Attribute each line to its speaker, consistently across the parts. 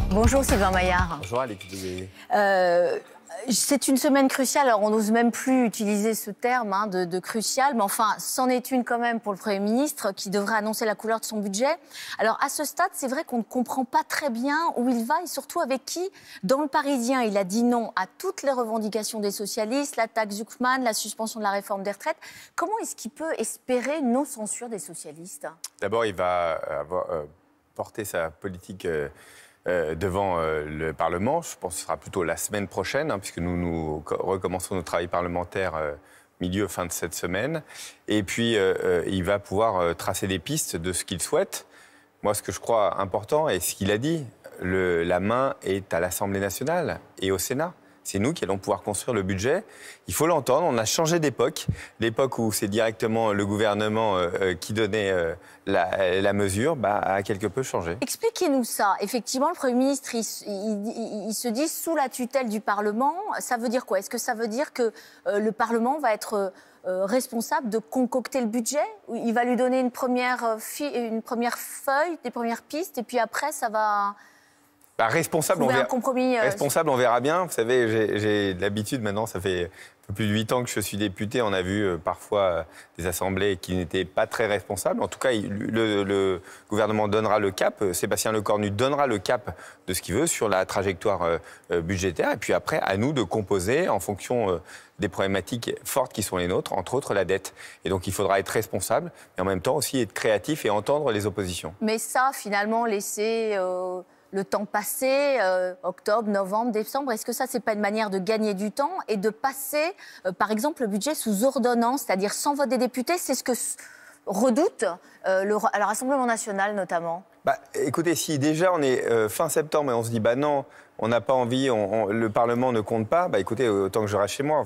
Speaker 1: Bonjour Sylvain Maillard.
Speaker 2: Bonjour Alix Duguay.
Speaker 1: C'est une semaine cruciale, alors on n'ose même plus utiliser ce terme de crucial, mais enfin, c'en est une quand même pour le Premier ministre qui devrait annoncer la couleur de son budget. Alors à ce stade, c'est vrai qu'on ne comprend pas très bien où il va et surtout avec qui. Dans Le Parisien, il a dit non à toutes les revendications des socialistes, la taxe Zuckman, la suspension de la réforme des retraites. Comment est-ce qu'il peut espérer une non-censure des socialistes?
Speaker 2: D'abord, il va porter sa politique devant le Parlement. Je pense que ce sera plutôt la semaine prochaine, puisque nous recommençons notre travail parlementaire fin de cette semaine. Et puis, il va pouvoir tracer des pistes de ce qu'il souhaite. Moi, ce que je crois important, et ce qu'il a dit, la main est à l'Assemblée nationale et au Sénat. C'est nous qui allons pouvoir construire le budget. Il faut l'entendre, on a changé d'époque. L'époque où c'est directement le gouvernement qui donnait la mesure a quelque peu changé.
Speaker 1: Expliquez-nous ça. Effectivement, le Premier ministre, il se dit sous la tutelle du Parlement. Ça veut dire quoi? Est-ce que ça veut dire que le Parlement va être responsable de concocter le budget? Il va lui donner une première feuille, des premières pistes, et puis après, ça va...
Speaker 2: Responsable, on verra bien. Vous savez, j'ai l'habitude maintenant, ça fait un peu plus de 8 ans que je suis député. On a vu parfois des assemblées qui n'étaient pas très responsables. En tout cas, le gouvernement donnera le cap. Sébastien Lecornu donnera le cap de ce qu'il veut sur la trajectoire budgétaire. Et puis après, à nous de composer en fonction des problématiques fortes qui sont les nôtres, entre autres la dette. Et donc, il faudra être responsable, mais en même temps aussi être créatif et entendre les oppositions.
Speaker 1: Mais ça, finalement, laisser... le temps passé, octobre, novembre, décembre, est-ce que ça, c'est pas une manière de gagner du temps et de passer, par exemple, le budget sous ordonnance, c'est-à-dire sans vote des députés? C'est ce que redoute à le Rassemblement national, notamment.
Speaker 2: Écoutez, si déjà on est fin septembre et on se dit non, on n'a pas envie, le Parlement ne compte pas, écoutez, autant que je reste chez moi.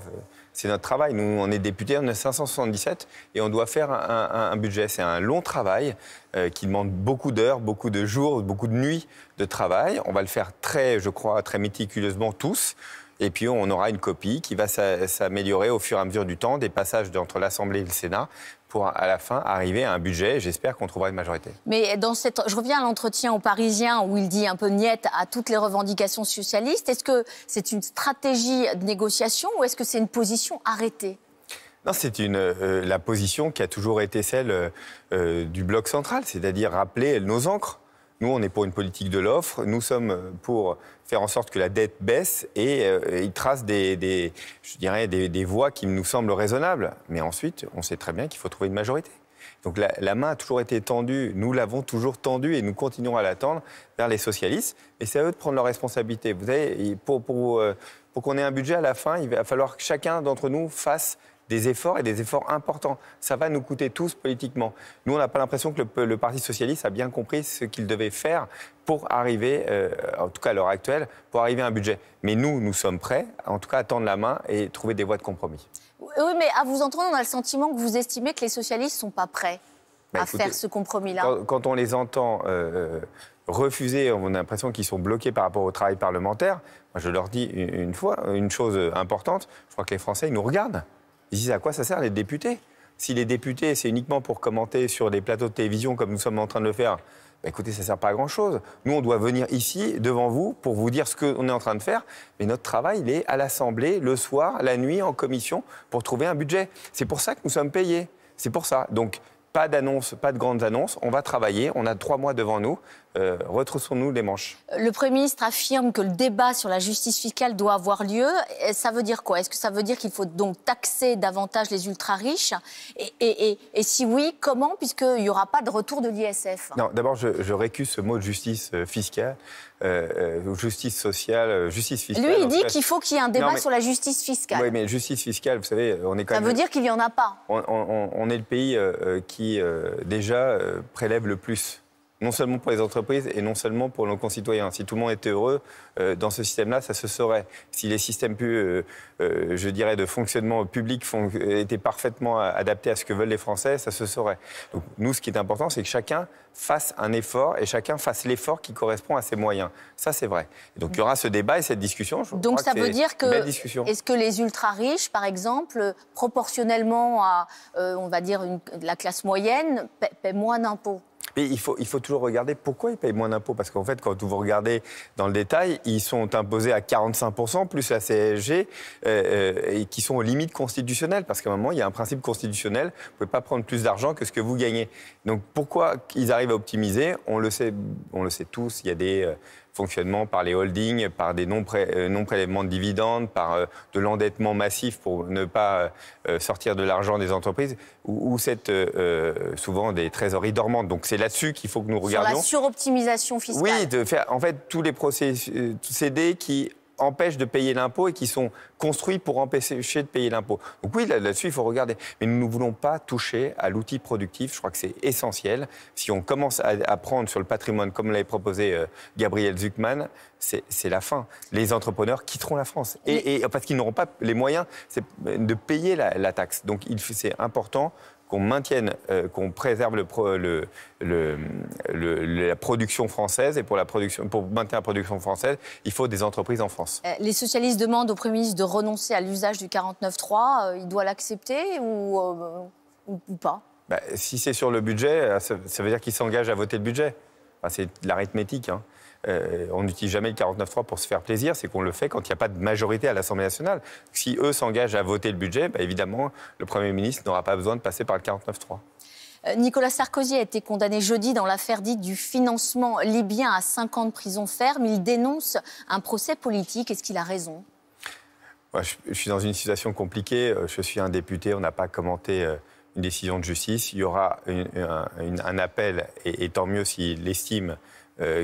Speaker 2: C'est notre travail. Nous, on est députés, on est 577 et on doit faire un budget. C'est un long travail qui demande beaucoup d'heures, beaucoup de jours, beaucoup de nuits de travail. On va le faire très méticuleusement tous. Et puis, on aura une copie qui va s'améliorer au fur et à mesure du temps, des passages entre l'Assemblée et le Sénat, pour à la fin arriver à un budget. J'espère qu'on trouvera une majorité.
Speaker 1: Mais je reviens à l'entretien au Parisien où il dit un peu niette à toutes les revendications socialistes. Est-ce que c'est une stratégie de négociation ou est-ce que c'est une position arrêtée?
Speaker 2: Non, c'est la position qui a toujours été celle du bloc central, c'est-à-dire rappeler nos ancres. Nous, on est pour une politique de l'offre. Nous sommes pour faire en sorte que la dette baisse et il trace des voies qui nous semblent raisonnables. Mais ensuite, on sait très bien qu'il faut trouver une majorité. Donc la main a toujours été tendue, nous l'avons toujours tendue et nous continuerons à la tendre vers les socialistes. Et c'est à eux de prendre leurs responsabilités. Vous savez, pour qu'on ait un budget à la fin, il va falloir que chacun d'entre nous fasse des efforts et des efforts importants. Ça va nous coûter tous politiquement. Nous, on n'a pas l'impression que le Parti socialiste a bien compris ce qu'il devait faire pour arriver, en tout cas à l'heure actuelle, pour arriver à un budget. Mais nous sommes prêts, en tout cas, à tendre la main et trouver des voies de compromis.
Speaker 1: Oui, mais à vous entendre, on a le sentiment que vous estimez que les socialistes ne sont pas prêts à faire ce compromis-là.
Speaker 2: Quand on les entend refuser, on a l'impression qu'ils sont bloqués par rapport au travail parlementaire. Moi, je leur dis une chose importante, je crois que les Français, ils nous regardent. Ils disent à quoi ça sert les députés? Si les députés, c'est uniquement pour commenter sur des plateaux de télévision comme nous sommes en train de le faire, écoutez, ça ne sert pas à grand-chose. Nous, on doit venir ici, devant vous, pour vous dire ce qu'on est en train de faire. Mais notre travail, il est à l'Assemblée, le soir, la nuit, en commission, pour trouver un budget. C'est pour ça que nous sommes payés. C'est pour ça. Donc, pas d'annonce, pas de grandes annonces. On va travailler. On a 3 mois devant nous. Retroussons-nous les manches.
Speaker 1: Le Premier ministre affirme que le débat sur la justice fiscale doit avoir lieu. Ça veut dire quoi? Est-ce que ça veut dire qu'il faut donc taxer davantage les ultra-riches? Et si oui, comment? Puisqu'il n'y aura pas de retour de l'ISF.
Speaker 2: Non, d'abord, je récuse ce mot de justice fiscale, justice sociale, justice fiscale.
Speaker 1: Lui, il dit qu'il faut qu'il y ait un débat sur la justice fiscale.
Speaker 2: Oui, mais justice fiscale, vous savez, on est quand même...
Speaker 1: Ça veut dire qu'il n'y en a pas.
Speaker 2: On est le pays qui, déjà, prélève le plus. Non seulement pour les entreprises et non seulement pour nos concitoyens. Si tout le monde était heureux dans ce système-là, ça se saurait. Si les systèmes de fonctionnement public étaient parfaitement adaptés à ce que veulent les Français, ça se saurait. Donc nous, ce qui est important, c'est que chacun fasse un effort et chacun fasse l'effort qui correspond à ses moyens. Ça, c'est vrai. Et donc il y aura ce débat et cette discussion.
Speaker 1: Donc ça veut dire que est-ce que les ultra-riches, par exemple, proportionnellement à, on va dire, la classe moyenne, paient moins d'impôts?
Speaker 2: Mais il faut toujours regarder pourquoi ils payent moins d'impôts. Parce qu'en fait, quand vous regardez dans le détail, ils sont imposés à 45%, plus la CSG, et qui sont aux limites constitutionnelles. Parce qu'à un moment, il y a un principe constitutionnel, vous ne pouvez pas prendre plus d'argent que ce que vous gagnez. Donc pourquoi ils arrivent à optimiser? On le sait tous, il y a des fonctionnements par les holdings, par des non-prélèvements de dividendes, par de l'endettement massif pour ne pas sortir de l'argent des entreprises, ou souvent des trésoreries dormantes. Donc c'est là-dessus qu'il faut que nous regardions.
Speaker 1: Sur la suroptimisation fiscale.
Speaker 2: Oui, de faire en fait tous les procédés qui empêchent de payer l'impôt et qui sont construits pour empêcher de payer l'impôt. Donc oui, là-dessus, il faut regarder. Mais nous ne voulons pas toucher à l'outil productif. Je crois que c'est essentiel. Si on commence à prendre sur le patrimoine, comme l'avait proposé Gabriel Zucman, c'est la fin. Les entrepreneurs quitteront la France. Et parce qu'ils n'auront pas les moyens de payer la taxe. Donc c'est important qu'on maintienne, qu'on préserve la production française. Et pour maintenir la production française, il faut des entreprises en France.
Speaker 1: Les socialistes demandent au Premier ministre de renoncer à l'usage du 49.3. Il doit l'accepter ou pas?
Speaker 2: Si c'est sur le budget, ça veut dire qu'il s'engage à voter le budget. C'est de l'arithmétique. Hein. On n'utilise jamais le 49.3 pour se faire plaisir, c'est qu'on le fait quand il n'y a pas de majorité à l'Assemblée nationale. Si eux s'engagent à voter le budget, évidemment, le Premier ministre n'aura pas besoin de passer par le 49.3.
Speaker 1: Nicolas Sarkozy a été condamné jeudi dans l'affaire dite du financement libyen à 5 ans de prison ferme. Il dénonce un procès politique. Est-ce qu'il a raison?
Speaker 2: Je suis dans une situation compliquée. Je suis un député, on n'a pas commenté une décision de justice. Il y aura un appel, et tant mieux s'il estime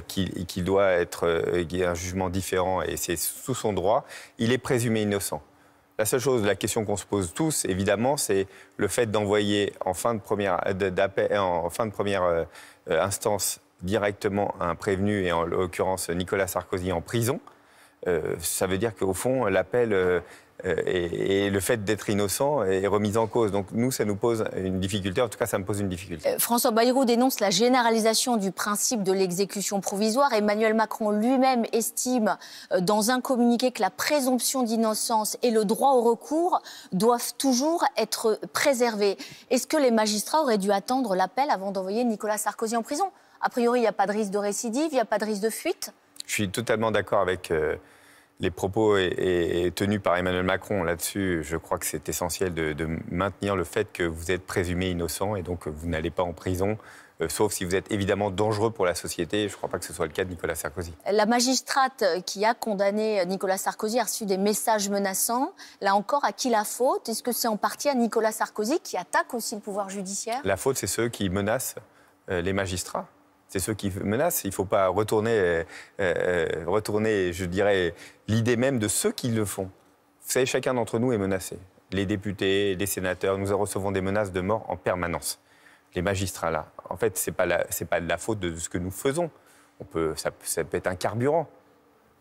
Speaker 2: qu'il doit qu'il y ait un jugement différent, et c'est sous son droit. Il est présumé innocent. La seule chose, la question qu'on se pose tous, évidemment, c'est le fait d'envoyer en fin de première instance directement un prévenu, et en l'occurrence Nicolas Sarkozy, en prison. Ça veut dire qu'au fond, l'appel et le fait d'être innocent est remis en cause. Donc nous, ça nous pose une difficulté. En tout cas, ça me pose une difficulté.
Speaker 1: François Bayrou dénonce la généralisation du principe de l'exécution provisoire. Emmanuel Macron lui-même estime dans un communiqué que la présomption d'innocence et le droit au recours doivent toujours être préservés. Est-ce que les magistrats auraient dû attendre l'appel avant d'envoyer Nicolas Sarkozy en prison? A priori, il n'y a pas de risque de récidive, il n'y a pas de risque de fuite.
Speaker 2: Je suis totalement d'accord avec les propos tenus par Emmanuel Macron là-dessus. Je crois que c'est essentiel de maintenir le fait que vous êtes présumé innocent et donc vous n'allez pas en prison, sauf si vous êtes évidemment dangereux pour la société. Je ne crois pas que ce soit le cas de Nicolas Sarkozy.
Speaker 1: La magistrate qui a condamné Nicolas Sarkozy a reçu des messages menaçants. Là encore, à qui la faute? Est-ce que c'est en partie à Nicolas Sarkozy qui attaque aussi le pouvoir judiciaire?
Speaker 2: La faute, c'est ceux qui menacent les magistrats. C'est ceux qui menacent. Il ne faut pas retourner, je dirais, l'idée même de ceux qui le font. Vous savez, chacun d'entre nous est menacé. Les députés, les sénateurs, nous recevons des menaces de mort en permanence. Les magistrats, là, en fait, ce n'est pas de la faute de ce que nous faisons. Ça peut être un carburant.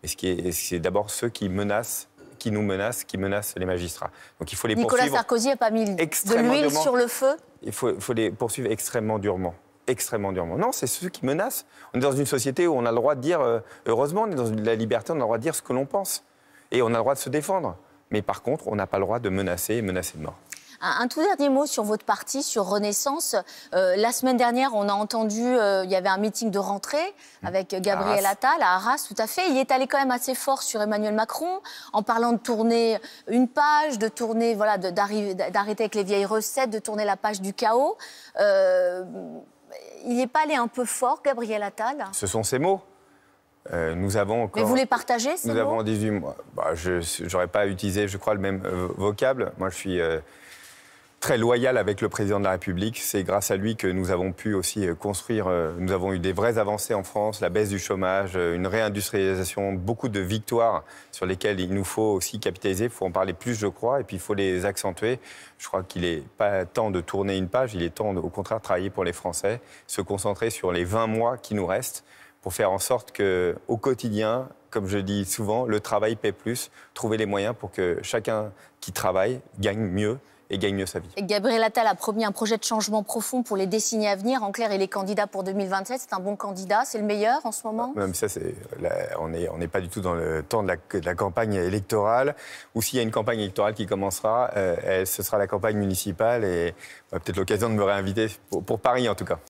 Speaker 2: Mais c'est d'abord ceux qui menacent, qui menacent les magistrats. Donc il faut les poursuivre.
Speaker 1: Nicolas Sarkozy n'a pas mis de l'huile sur le feu?
Speaker 2: Il faut les poursuivre extrêmement durement. Extrêmement durement. Non, c'est ceux qui menacent. On est dans une société où on a le droit de dire, heureusement, on est dans la liberté, on a le droit de dire ce que l'on pense. Et on a le droit de se défendre. Mais par contre, on n'a pas le droit de menacer et menacer de mort.
Speaker 1: Un tout dernier mot sur votre parti, sur Renaissance. La semaine dernière, on a entendu, il y avait un meeting de rentrée avec Gabriel Attal à Arras, tout à fait. Il est allé quand même assez fort sur Emmanuel Macron, en parlant de tourner une page, de tourner, voilà, d'arrêter avec les vieilles recettes, de tourner la page du chaos. Il n'est pas allé un peu fort, Gabriel Attal? Ce
Speaker 2: sont ses mots. Nous avons encore...
Speaker 1: Mais vous les partagez, ces mots?
Speaker 2: Nous avons 18 mois. Je n'aurais pas utilisé, je crois, le même vocable. Moi, je suis très loyal avec le président de la République. C'est grâce à lui que nous avons pu aussi construire... nous avons eu des vraies avancées en France, la baisse du chômage, une réindustrialisation, beaucoup de victoires sur lesquelles il nous faut aussi capitaliser. Il faut en parler plus, je crois, et puis il faut les accentuer. Je crois qu'il n'est pas temps de tourner une page, il est temps, au contraire, de travailler pour les Français, se concentrer sur les 20 mois qui nous restent pour faire en sorte qu'au quotidien, comme je dis souvent, le travail paie plus, trouver les moyens pour que chacun qui travaille gagne mieux et gagne mieux sa vie.
Speaker 1: Et Gabriel Attal a promis un projet de changement profond pour les décennies à venir. En clair, il est candidat pour 2027. C'est un bon candidat. C'est le meilleur en ce moment?
Speaker 2: Même ça, on n'est pas du tout dans le temps de la campagne électorale. Ou s'il y a une campagne électorale qui commencera, ce sera la campagne municipale. Et on a peut-être l'occasion de me réinviter pour Paris, en tout cas.